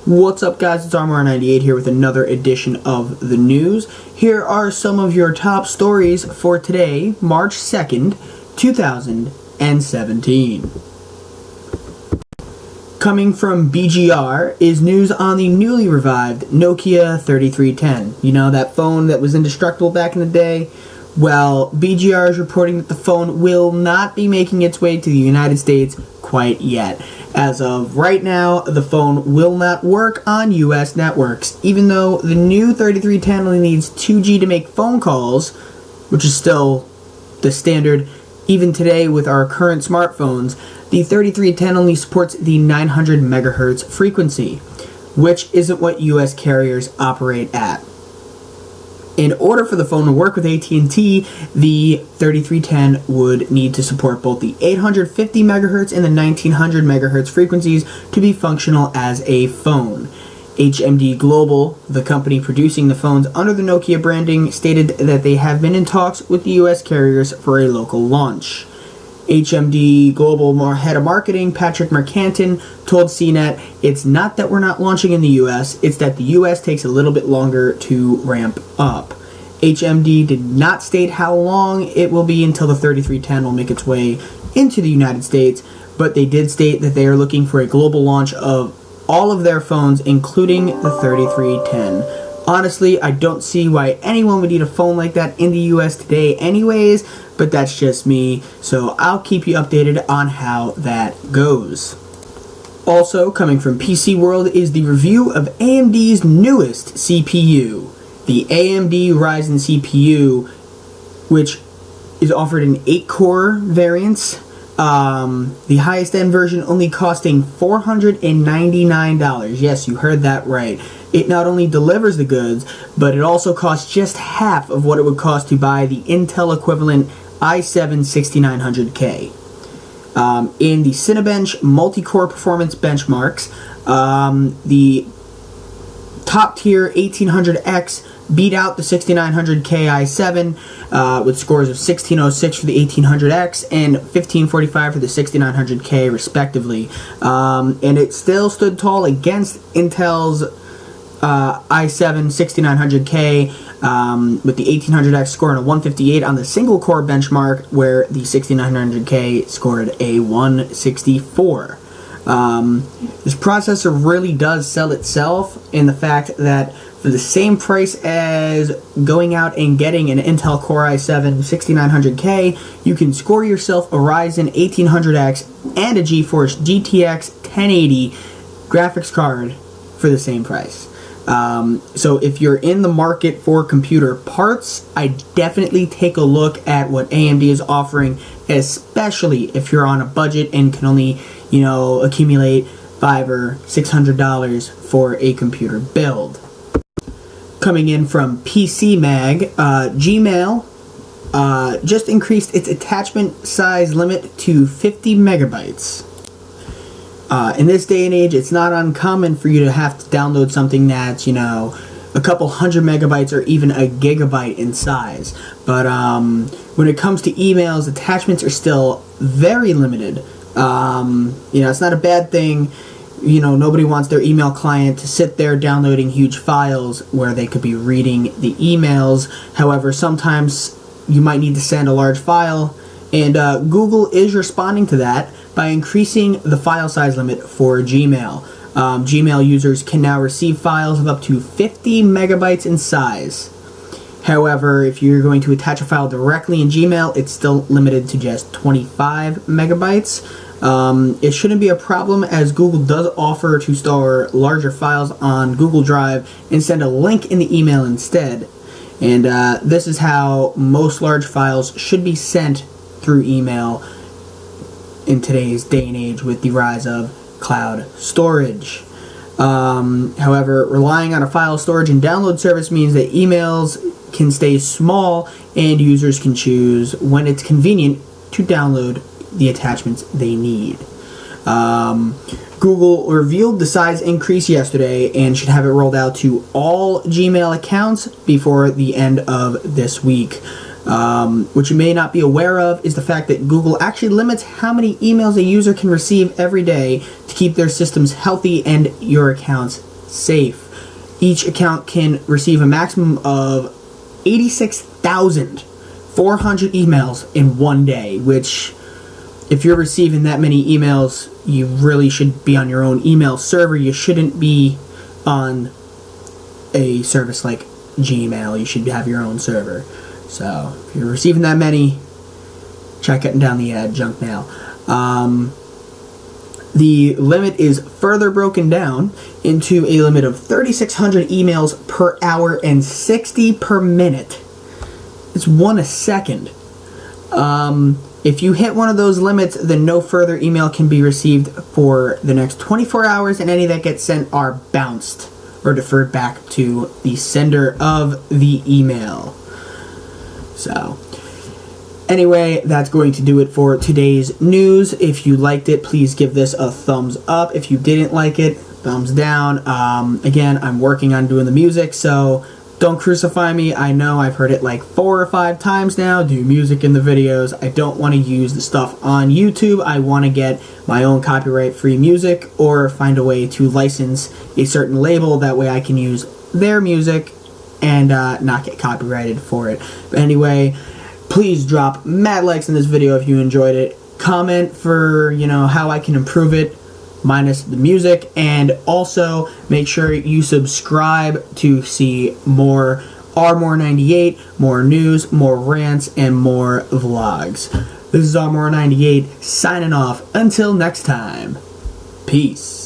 What's up, guys? It's RMore98 here with another edition of the news. Here are some of your top stories for today, March 2nd, 2017. Coming from BGR is news on the newly revived Nokia 3310. You know, that phone that was indestructible back in the day? Well, BGR is reporting that the phone will not be making its way to the United States quite yet. As of right now, the phone will not work on US networks. Even though the new 3310 only needs 2G to make phone calls, which is still the standard even today with our current smartphones, the 3310 only supports the 900 megahertz frequency, which isn't what US carriers operate at. In order for the phone to work with AT&T, the 3310 would need to support both the 850 MHz and the 1900 MHz frequencies to be functional as a phone. HMD Global, the company producing the phones under the Nokia branding, stated that they have been in talks with the US carriers for a local launch. HMD Global head of marketing, Patrick Mercanton, told CNET, "It's not that we're not launching in the US, it's that the US takes a little bit longer to ramp up." HMD did not state how long it will be until the 3310 will make its way into the United States, but they did state that they are looking for a global launch of all of their phones, including the 3310. Honestly, I don't see why anyone would need a phone like that in the US today anyways, but that's just me, so I'll keep you updated on how that goes. Also, coming from PCWorld is the review of AMD's newest CPU, the AMD Ryzen CPU, which is offered in 8-core variants. The highest end version only costing $499. Yes, you heard that right. It not only delivers the goods, but it also costs just half of what it would cost to buy the Intel equivalent i7-6900K. In the Cinebench multi-core performance benchmarks, the top tier 1800X beat out the 6900K i7 with scores of 1606 for the 1800X and 1545 for the 6900K respectively. And it still stood tall against Intel's i7-6900K with the 1800X scoring a 158 on the single core benchmark, where the 6900K scored a 164. This processor really does sell itself in the fact that for the same price as going out and getting an Intel Core i7-6900K, you can score yourself a Ryzen 1800X and a GeForce GTX 1080 graphics card for the same price. So if you're in the market for computer parts, I definitely take a look at what AMD is offering, especially if you're on a budget and can only, accumulate $500 or $600 for a computer build. Coming in from PCMag, Gmail just increased its attachment size limit to 50 megabytes. In this day and age, it's not uncommon for you to have to download something that's, a couple hundred megabytes or even a gigabyte in size. But when it comes to emails, attachments are still very limited. It's not a bad thing. Nobody wants their email client to sit there downloading huge files where they could be reading the emails. However, sometimes you might need to send a large file, and Google is responding to that by increasing the file size limit for Gmail. Gmail users can now receive files of up to 50 megabytes in size. However, if you're going to attach a file directly in Gmail, it's still limited to just 25 megabytes. It shouldn't be a problem, as Google does offer to store larger files on Google Drive and send a link in the email instead. And this is how most large files should be sent through email in today's day and age with the rise of cloud storage. However, relying on a file storage and download service means that emails can stay small and users can choose when it's convenient to download the attachments they need. Google revealed the size increase yesterday and should have it rolled out to all Gmail accounts before the end of this week. What you may not be aware of is the fact that Google actually limits how many emails a user can receive every day to keep their systems healthy and your accounts safe. Each account can receive a maximum of 86,400 emails in one day, which, if you're receiving that many emails, you really should be on your own email server. You shouldn't be on a service like Gmail. You should have your own server. So if you're receiving that many, try cutting down the junk mail. The limit is further broken down into a limit of 3,600 emails per hour and 60 per minute. It's 1 a second. If you hit one of those limits, then no further email can be received for the next 24 hours, and any that get sent are bounced or deferred back to the sender of the email. So, anyway, that's going to do it for today's news. If you liked it, please give this a thumbs up. If you didn't like it, thumbs down. Again, I'm working on doing the music, so don't crucify me. I know I've heard it like 4 or 5 times now. Do music in the videos. I don't want to use the stuff on YouTube. I want to get my own copyright-free music or find a way to license a certain label. That way I can use their music and not get copyrighted for it. But anyway, please drop mad likes in this video if you enjoyed it. Comment for, how I can improve it, minus the music, and also make sure you subscribe to see more RMore98, more news, more rants, and more vlogs. This is RMore98 signing off. Until next time, peace.